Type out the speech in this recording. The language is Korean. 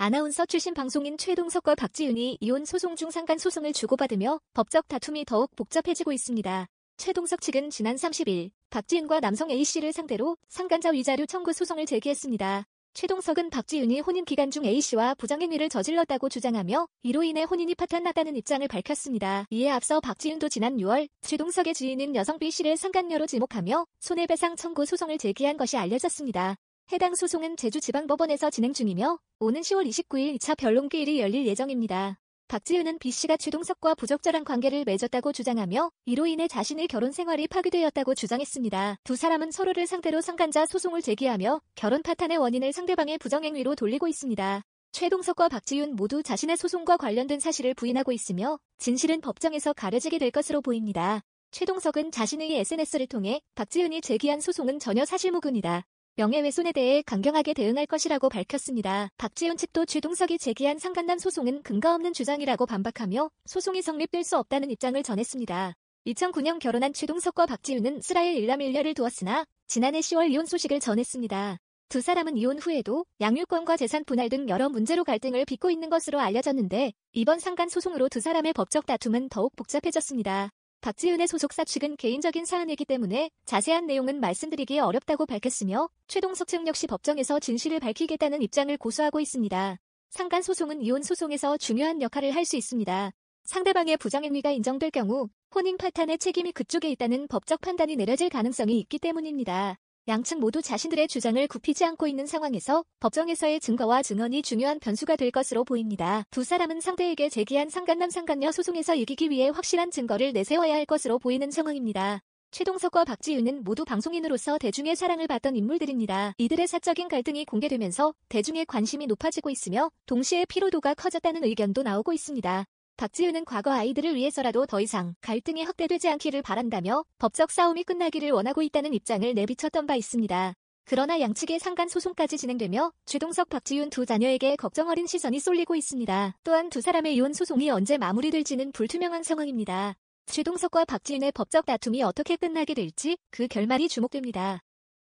아나운서 출신 방송인 최동석과 박지윤이 이혼 소송 중 상간 소송을 주고받으며 법적 다툼이 더욱 복잡해지고 있습니다. 최동석 측은 지난 30일 박지윤과 남성 A씨를 상대로 상간자 위자료 청구 소송을 제기했습니다. 최동석은 박지윤이 혼인 기간 중 A씨와 부정행위를 저질렀다고 주장하며 이로 인해 혼인이 파탄났다는 입장을 밝혔습니다. 이에 앞서 박지윤도 지난 6월 최동석의 지인인 여성 B씨를 상간녀로 지목하며 손해배상 청구 소송을 제기한 것이 알려졌습니다. 해당 소송은 제주지방법원에서 진행 중이며 오는 10월 29일 2차 변론기일이 열릴 예정입니다. 박지윤은 B씨가 최동석과 부적절한 관계를 맺었다고 주장하며 이로 인해 자신의 결혼 생활이 파괴되었다고 주장했습니다. 두 사람은 서로를 상대로 상간자 소송을 제기하며 결혼 파탄의 원인을 상대방의 부정행위로 돌리고 있습니다. 최동석과 박지윤 모두 자신의 소송과 관련된 사실을 부인하고 있으며 진실은 법정에서 가려지게 될 것으로 보입니다. 최동석은 자신의 SNS를 통해 박지윤이 제기한 소송은 전혀 사실무근이다. 명예훼손에 대해 강경하게 대응할 것이라고 밝혔습니다. 박지윤 측도 최동석이 제기한 상간남 소송은 근거 없는 주장이라고 반박하며 소송이 성립될 수 없다는 입장을 전했습니다. 2009년 결혼한 최동석과 박지윤은 스라엘 일남일녀를 두었으나 지난해 10월 이혼 소식을 전했습니다. 두 사람은 이혼 후에도 양육권과 재산 분할 등 여러 문제로 갈등을 빚고 있는 것으로 알려졌는데 이번 상간 소송으로 두 사람의 법적 다툼은 더욱 복잡해졌습니다. 박지윤의 소속사 측은 개인적인 사안이기 때문에 자세한 내용은 말씀드리기 어렵다고 밝혔으며 최동석 측 역시 법정에서 진실을 밝히겠다는 입장을 고수하고 있습니다. 상간 소송은 이혼 소송에서 중요한 역할을 할 수 있습니다. 상대방의 부정행위가 인정될 경우 혼인 파탄의 책임이 그쪽에 있다는 법적 판단이 내려질 가능성이 있기 때문입니다. 양측 모두 자신들의 주장을 굽히지 않고 있는 상황에서 법정에서의 증거와 증언이 중요한 변수가 될 것으로 보입니다. 두 사람은 상대에게 제기한 상간남 상간녀 소송에서 이기기 위해 확실한 증거를 내세워야 할 것으로 보이는 상황입니다. 최동석과 박지윤은 모두 방송인으로서 대중의 사랑을 받던 인물들입니다. 이들의 사적인 갈등이 공개되면서 대중의 관심이 높아지고 있으며 동시에 피로도가 커졌다는 의견도 나오고 있습니다. 박지윤은 과거 아이들을 위해서라도 더 이상 갈등이 확대되지 않기를 바란다며 법적 싸움이 끝나기를 원하고 있다는 입장을 내비쳤던 바 있습니다. 그러나 양측의 상간 소송까지 진행되며 최동석, 박지윤 두 자녀에게 걱정 어린 시선이 쏠리고 있습니다. 또한 두 사람의 이혼 소송이 언제 마무리될지는 불투명한 상황입니다. 최동석과 박지윤의 법적 다툼이 어떻게 끝나게 될지 그 결말이 주목됩니다.